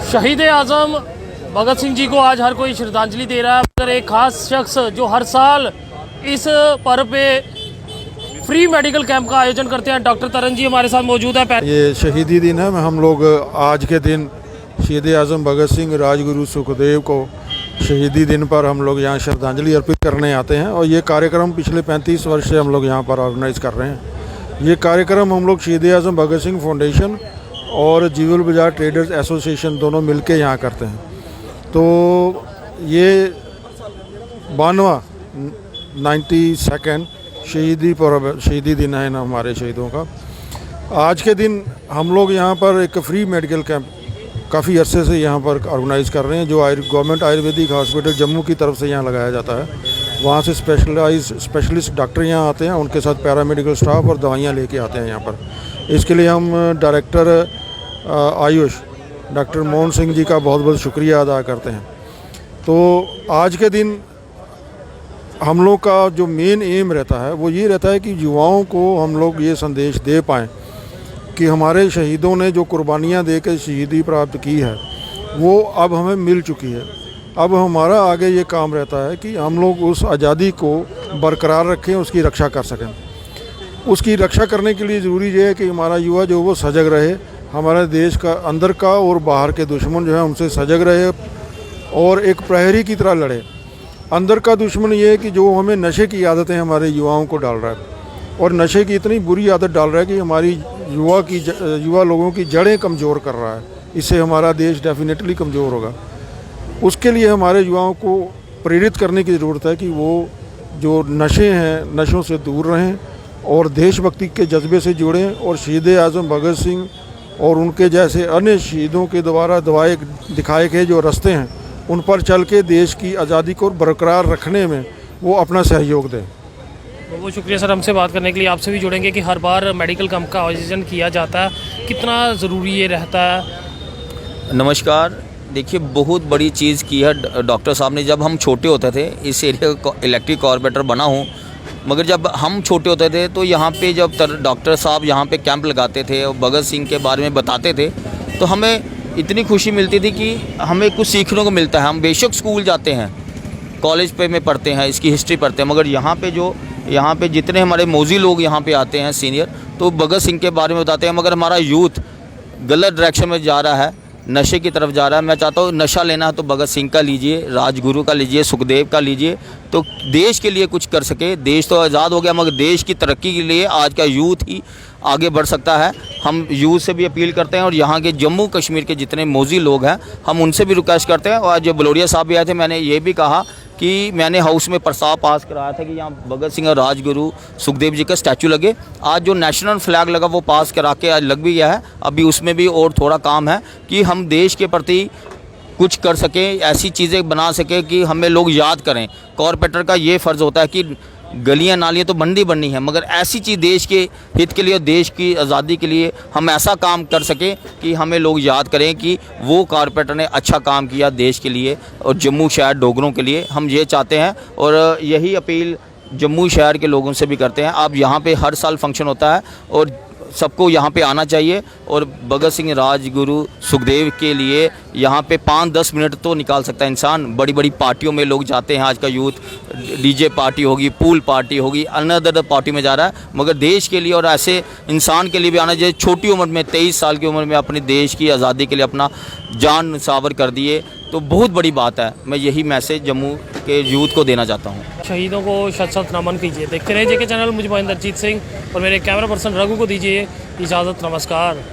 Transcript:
शहीद आज़म भगत सिंह जी को आज हर कोई श्रद्धांजलि दे रहा है, मगर एक खास शख्स जो हर साल इस पर्व पे फ्री मेडिकल कैंप का आयोजन करते हैं, डॉक्टर तरन जी हमारे साथ मौजूद है। ये शहीदी दिन है। हम लोग आज के दिन शहीद आज़म भगत सिंह राजगुरु सुखदेव को शहीदी दिन पर हम लोग यहाँ श्रद्धांजलि अर्पित करने आते हैं और ये कार्यक्रम पिछले 35 वर्ष से हम लोग यहाँ पर ऑर्गेनाइज कर रहे हैं। ये कार्यक्रम हम लोग शहीद आज़म भगत सिंह फाउंडेशन और जीवल बाजार ट्रेडर्स एसोसिएशन दोनों मिलके यहाँ करते हैं। तो ये 92वां 92nd शहीदी दिन है ना हमारे शहीदों का। आज के दिन हम लोग यहाँ पर एक फ्री मेडिकल कैंप काफ़ी अरसे से यहाँ पर ऑर्गेनाइज़ कर रहे हैं, जो गवर्नमेंट आयुर्वेदिक हॉस्पिटल जम्मू की तरफ से यहाँ लगाया जाता है। वहाँ से स्पेशलिस्ट डॉक्टर यहाँ आते हैं, उनके साथ पैरामेडिकल स्टाफ और दवाइयाँ लेके आते हैं यहाँ पर। इसके लिए हम डायरेक्टर आयुष डॉक्टर मोहन सिंह जी का बहुत बहुत शुक्रिया अदा करते हैं। तो आज के दिन हम लोग का जो मेन एम रहता है वो ये रहता है कि युवाओं को हम लोग ये संदेश दे पाएँ कि हमारे शहीदों ने जो कुर्बानियाँ दे के शहीदी प्राप्त की है वो अब हमें मिल चुकी है। अब हमारा आगे ये काम रहता है कि हम लोग उस आज़ादी को बरकरार रखें, उसकी रक्षा कर सकें। उसकी रक्षा करने के लिए ज़रूरी ये है कि हमारा युवा जो वो सजग रहे, हमारे देश का अंदर का और बाहर के दुश्मन जो है उनसे सजग रहे और एक प्रहरी की तरह लड़े। अंदर का दुश्मन ये है कि जो हमें नशे की आदतें हमारे युवाओं को डाल रहा है और नशे की इतनी बुरी आदत डाल रहा है कि हमारी युवा लोगों की जड़ें कमज़ोर कर रहा है। इससे हमारा देश डेफिनेटली कमज़ोर होगा। उसके लिए हमारे युवाओं को प्रेरित करने की ज़रूरत है कि वो जो नशे हैं नशों से दूर रहें और देशभक्ति के जज्बे से जुड़ें और शहीद आज़म भगत सिंह और उनके जैसे अन्य शहीदों के द्वारा दिखाए गए जो रास्ते हैं उन पर चल के देश की आज़ादी को बरकरार रखने में वो अपना सहयोग दें। बहुत शुक्रिया सर हमसे बात करने के लिए। आपसे भी जुड़ेंगे कि हर बार मेडिकल कैंप का आयोजन किया जाता है, कितना ज़रूरी ये रहता है? नमस्कार। देखिए, बहुत बड़ी चीज़ की है डॉक्टर साहब ने। जब हम छोटे होते थे, इस एरिया का इलेक्ट्रिक कॉर्पोरेटर बना हूँ, मगर जब हम छोटे होते थे तो यहाँ पे जब डॉक्टर साहब यहाँ पे कैंप लगाते थे और भगत सिंह के बारे में बताते थे तो हमें इतनी खुशी मिलती थी कि हमें कुछ सीखने को मिलता है। हम बेशक स्कूल जाते हैं, कॉलेज पे में पढ़ते हैं, इसकी हिस्ट्री पढ़ते हैं, मगर यहाँ पे जितने हमारे मौजी लोग यहाँ पे आते हैं सीनियर, तो भगत सिंह के बारे में बताते हैं। मगर हमारा यूथ गलत डायरेक्शन में जा रहा है, नशे की तरफ जा रहा है। मैं चाहता हूँ नशा लेना है तो भगत सिंह का लीजिए, राजगुरु का लीजिए, सुखदेव का लीजिए, तो देश के लिए कुछ कर सके। देश तो आज़ाद हो गया, मगर देश की तरक्की के लिए आज का यूथ ही आगे बढ़ सकता है। हम यूथ से भी अपील करते हैं और यहाँ के जम्मू कश्मीर के जितने मौजी लोग हैं हम उनसे भी रिक्वेस्ट करते हैं। और आज जो बलोरिया साहब भी आए थे, मैंने ये भी कहा कि मैंने हाउस में प्रस्ताव पास कराया था कि यहाँ भगत सिंह और राजगुरु सुखदेव जी का स्टैचू लगे। आज जो नेशनल फ्लैग लगा वो पास करा के आज लग भी गया है। अभी उसमें भी और थोड़ा काम है कि हम देश के प्रति कुछ कर सकें, ऐसी चीज़ें बना सकें कि हमें लोग याद करें। कॉरपोरेटर का ये फ़र्ज़ होता है कि गलियां नालियां तो बननी है, मगर ऐसी चीज़ देश के हित के लिए और देश की आज़ादी के लिए हम ऐसा काम कर सकें कि हमें लोग याद करें कि वो कॉरपोरेटर ने अच्छा काम किया देश के लिए और जम्मू शहर डोगरों के लिए। हम ये चाहते हैं और यही अपील जम्मू शहर के लोगों से भी करते हैं। अब यहाँ पे हर साल फंक्शन होता है और सबको यहाँ पे आना चाहिए और भगत सिंह राजगुरु सुखदेव के लिए यहाँ पे 5-10 मिनट तो निकाल सकता है इंसान। बड़ी बड़ी पार्टियों में लोग जाते हैं, आज का यूथ डीजे पार्टी होगी, पूल पार्टी होगी, अनदर पार्टी में जा रहा है, मगर देश के लिए और ऐसे इंसान के लिए भी आना चाहिए। छोटी उम्र में 23 साल की उम्र में अपने देश की आज़ादी के लिए अपना जान निछावर कर दिए, तो बहुत बड़ी बात है। मैं यही मैसेज जम्मू के यूथ को देना चाहता हूँ। शहीदों को शत नमन कीजिए। देखते रहिए जेके चैनल। मुझे महेंद्रजीत सिंह और मेरे कैमरा पर्सन रघु को दीजिए इजाज़त। नमस्कार।